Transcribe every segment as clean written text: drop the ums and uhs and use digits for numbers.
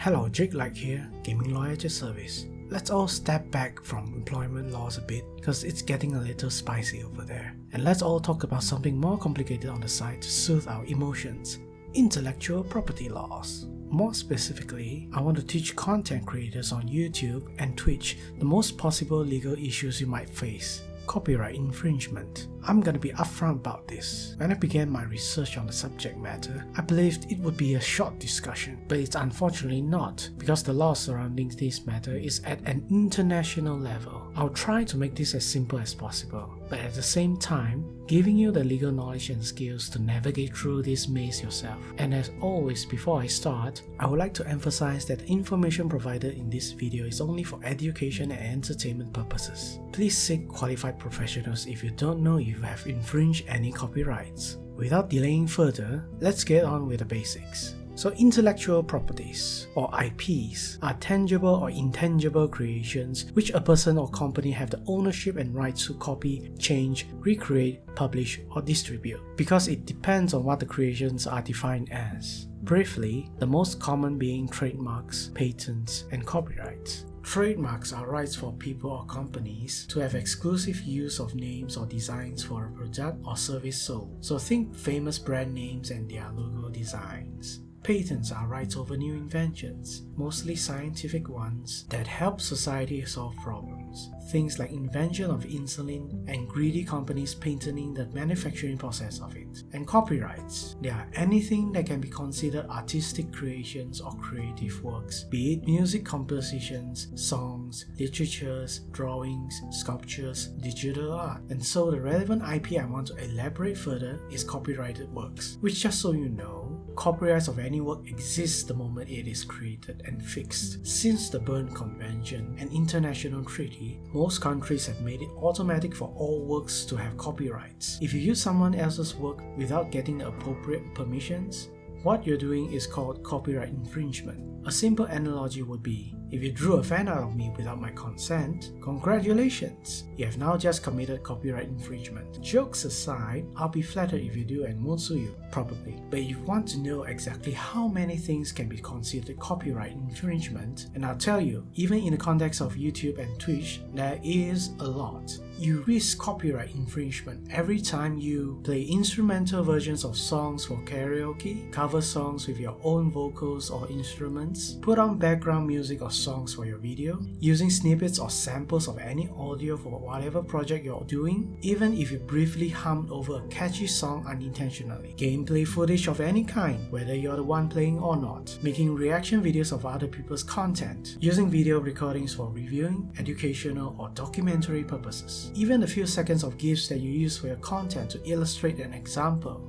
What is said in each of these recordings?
Hello, Jake Like here, gaming lawyer at your service. Let's all step back from employment laws a bit because it's getting a little spicy over there. And let's all talk about something more complicated on the side to soothe our emotions: intellectual property laws. More specifically, I want to teach content creators on YouTube and Twitch the most possible legal issues you might face. Copyright infringement. I'm gonna be upfront about this. When I began my research on the subject matter, I believed it would be a short discussion, but it's unfortunately not, because the law surrounding this matter is at an international level. I'll try to make this as simple as possible, but at the same time, giving you the legal knowledge and skills to navigate through this maze yourself. And as always, before I start, I would like to emphasize that the information provided in this video is only for education and entertainment purposes. Please seek qualified professionals if you don't know you have infringed any copyrights. Without delaying further, let's get on with the basics. So intellectual properties, or IPs, are tangible or intangible creations which a person or company have the ownership and rights to copy, change, recreate, publish, or distribute, because it depends on what the creations are defined as. Briefly, the most common being trademarks, patents, and copyrights. Trademarks are rights for people or companies to have exclusive use of names or designs for a product or service sold. So think famous brand names and their logo designs. Patents are rights over new inventions, mostly scientific ones, that help society solve problems. Things like invention of insulin and greedy companies patenting the manufacturing process of it. And copyrights. They are anything that can be considered artistic creations or creative works, be it music compositions, songs, literatures, drawings, sculptures, digital art. And so the relevant IP I want to elaborate further is copyrighted works, which, just so you know, copyrights of any work exist the moment it is created and fixed. Since the Berne Convention, an international treaty, most countries have made it automatic for all works to have copyrights. If you use someone else's work without getting the appropriate permissions, what you're doing is called copyright infringement. A simple analogy would be, if you drew a fan art of me without my consent, congratulations! You have now just committed copyright infringement. Jokes aside, I'll be flattered if you do and won't sue you, probably. But if you want to know exactly how many things can be considered copyright infringement, and I'll tell you, even in the context of YouTube and Twitch, there is a lot. You risk copyright infringement every time you play instrumental versions of songs for karaoke, cover songs with your own vocals or instruments, put on background music or songs for your video, using snippets or samples of any audio for whatever project you're doing, even if you briefly hummed over a catchy song unintentionally, gameplay footage of any kind, whether you're the one playing or not, making reaction videos of other people's content, using video recordings for reviewing, educational, or documentary purposes. Even a few seconds of GIFs that you use for your content to illustrate an example.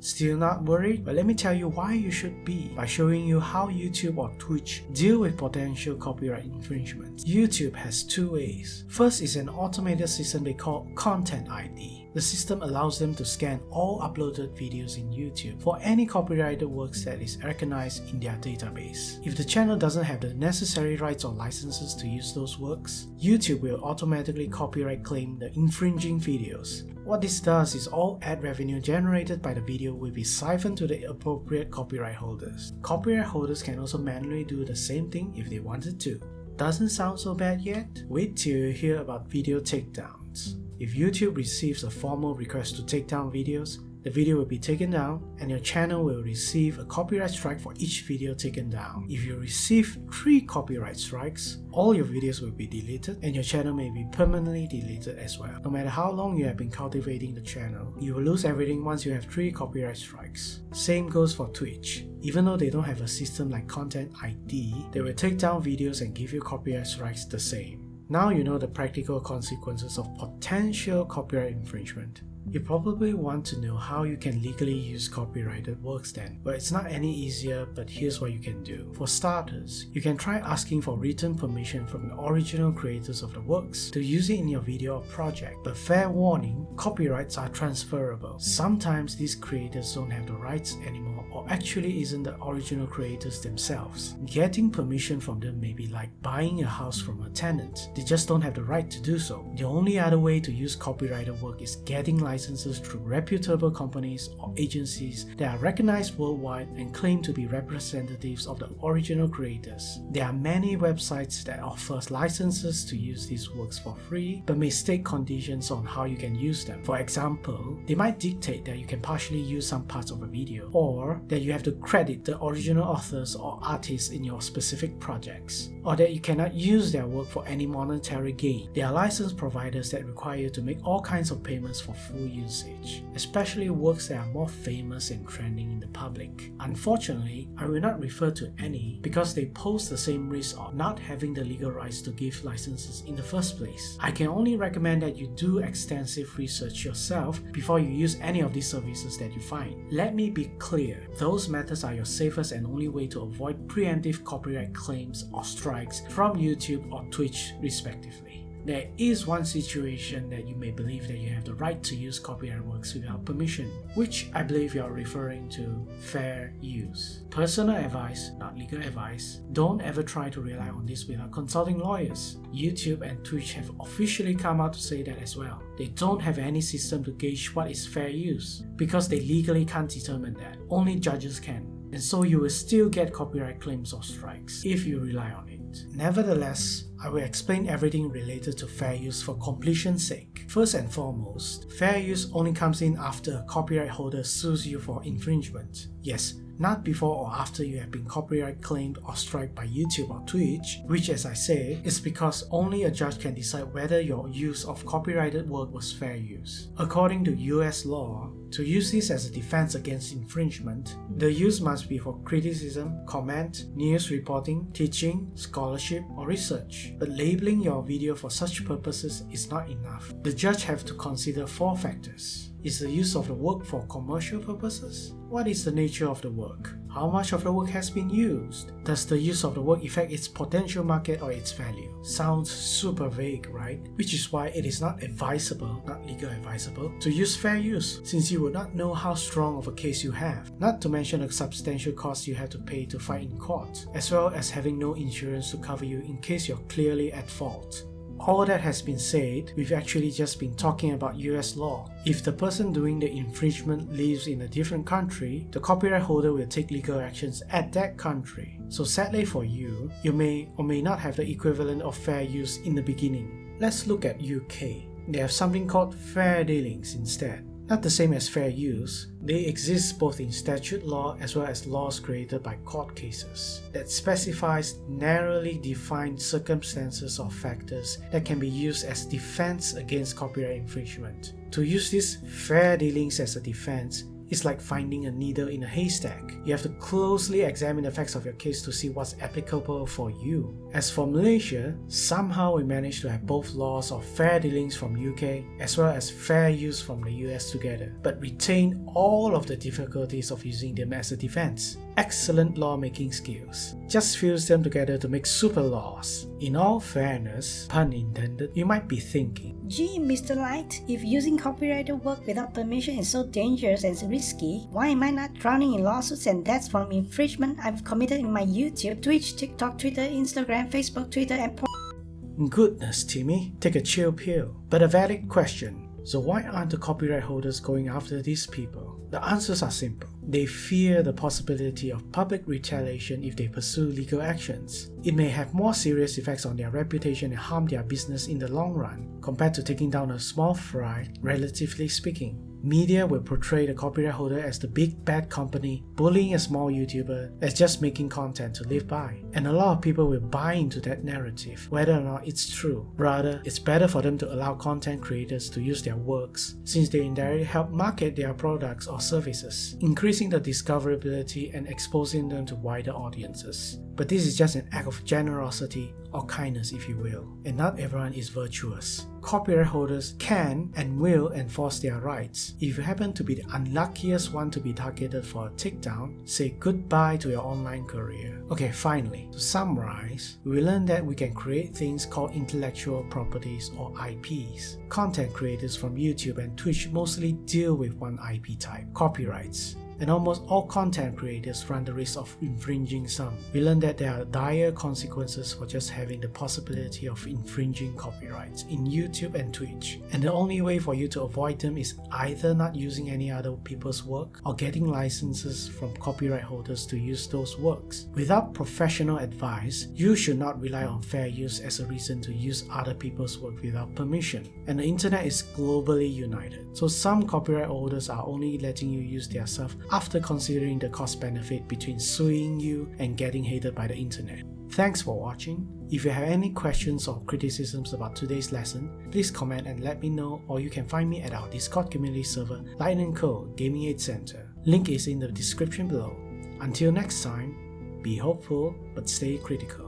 Still not worried? But let me tell you why you should be, by showing you how YouTube or Twitch deal with potential copyright infringement. YouTube has two ways. First is an automated system they call Content ID. The system allows them to scan all uploaded videos in YouTube for any copyrighted works that is recognized in their database. If the channel doesn't have the necessary rights or licenses to use those works, YouTube will automatically copyright claim the infringing videos. What this does is all ad revenue generated by the video will be siphoned to the appropriate copyright holders. Copyright holders can also manually do the same thing if they wanted to. Doesn't sound so bad yet? Wait till you hear about video takedowns. If YouTube receives a formal request to take down videos, the video will be taken down and your channel will receive a copyright strike for each video taken down. If you receive 3 copyright strikes, all your videos will be deleted and your channel may be permanently deleted as well. No matter how long you have been cultivating the channel, you will lose everything once you have 3 copyright strikes. Same goes for Twitch. Even though they don't have a system like Content ID, they will take down videos and give you copyright strikes the same. Now you know the practical consequences of potential copyright infringement. You probably want to know how you can legally use copyrighted works then. Well, it's not any easier, but here's what you can do. For starters, you can try asking for written permission from the original creators of the works to use it in your video or project. But fair warning, copyrights are transferable. Sometimes these creators don't have the rights anymore or actually isn't the original creators themselves. Getting permission from them may be like buying a house from a tenant. They just don't have the right to do so. The only other way to use copyrighted work is getting licenses through reputable companies or agencies that are recognized worldwide and claim to be representatives of the original creators. There are many websites that offer licenses to use these works for free, but may state conditions on how you can use them. For example, they might dictate that you can partially use some parts of a video, or that you have to credit the original authors or artists in your specific projects, or that you cannot use their work for any monetary gain. There are license providers that require you to make all kinds of payments for full usage, especially works that are more famous and trending in the public. Unfortunately, I will not refer to any because they pose the same risk of not having the legal rights to give licenses in the first place. I can only recommend that you do extensive research yourself before you use any of these services that you find. Let me be clear, those methods are your safest and only way to avoid preemptive copyright claims or strikes from YouTube or Twitch respectively. There is one situation that you may believe that you have the right to use copyright works without permission, which I believe you are referring to fair use. Personal advice, not legal advice. Don't ever try to rely on this without consulting lawyers. YouTube and Twitch have officially come out to say that as well. They don't have any system to gauge what is fair use, because they legally can't determine that. Only judges can. And so you will still get copyright claims or strikes if you rely on it. Nevertheless, I will explain everything related to fair use for completion's sake. First and foremost, fair use only comes in after a copyright holder sues you for infringement. Yes, not before or after you have been copyright claimed or struck by YouTube or Twitch, which, as I say, is because only a judge can decide whether your use of copyrighted work was fair use. According to US law, to use this as a defense against infringement, the use must be for criticism, comment, news reporting, teaching, scholarship, or research. But labeling your video for such purposes is not enough. The judge has to consider 4 factors. Is the use of the work for commercial purposes? What is the nature of the work? How much of the work has been used? Does the use of the work affect its potential market or its value? Sounds super vague, right? Which is why it is not advisable, not legal advisable, to use fair use, since you would not know how strong of a case you have, not to mention the substantial costs you have to pay to fight in court, as well as having no insurance to cover you in case you're clearly at fault. All that has been said, we've actually just been talking about US law. If the person doing the infringement lives in a different country, the copyright holder will take legal actions at that country. So sadly for you, you may or may not have the equivalent of fair use in the beginning. Let's look at UK. They have something called fair dealings instead. Not the same as fair use, they exist both in statute law as well as laws created by court cases that specifies narrowly defined circumstances or factors that can be used as defense against copyright infringement. To use these fair dealings as a defense is like finding a needle in a haystack. You have to closely examine the facts of your case to see what's applicable for you. As for Malaysia, somehow we managed to have both laws of fair dealings from UK as well as fair use from the US together, but retain all of the difficulties of using them as a defense. Excellent lawmaking skills. Just fuse them together to make super laws. In all fairness, pun intended, you might be thinking, gee, Mr. Light, if using copyrighted work without permission is so dangerous and risky, why am I not drowning in lawsuits and debts from infringement I've committed in my YouTube, Twitch, TikTok, Twitter, Instagram, Facebook, Twitter, and Goodness, Timmy, take a chill pill. But a valid question. So why aren't the copyright holders going after these people? The answers are simple. They fear the possibility of public retaliation if they pursue legal actions. It may have more serious effects on their reputation and harm their business in the long run, compared to taking down a small fry, relatively speaking. Media will portray the copyright holder as the big bad company bullying a small YouTuber as just making content to live by. And a lot of people will buy into that narrative, whether or not it's true. Rather, it's better for them to allow content creators to use their works, since they indirectly help market their products or services, increasing the discoverability and exposing them to wider audiences. But this is just an act of generosity or kindness, if you will, and not everyone is virtuous. Copyright holders can and will enforce their rights. If you happen to be the unluckiest one to be targeted for a takedown, say goodbye to your online career. Okay, finally, to summarize, we learned that we can create things called intellectual properties or IPs. Content creators from YouTube and Twitch mostly deal with one IP type, copyrights. and almost all content creators run the risk of infringing some. We learned that there are dire consequences for just having the possibility of infringing copyrights in YouTube and Twitch, and the only way for you to avoid them is either not using any other people's work or getting licenses from copyright holders to use those works. Without professional advice, you should not rely on fair use as a reason to use other people's work without permission. And the internet is globally united, so some copyright holders are only letting you use their stuff after considering the cost benefit between suing you and getting hated by the internet. Thanks for watching. If you have any questions or criticisms about today's lesson, please comment and let me know, or you can find me at our Discord community server, Light & Co Gaming Aid Center. Link is in the description below. Until next time, be hopeful but stay critical.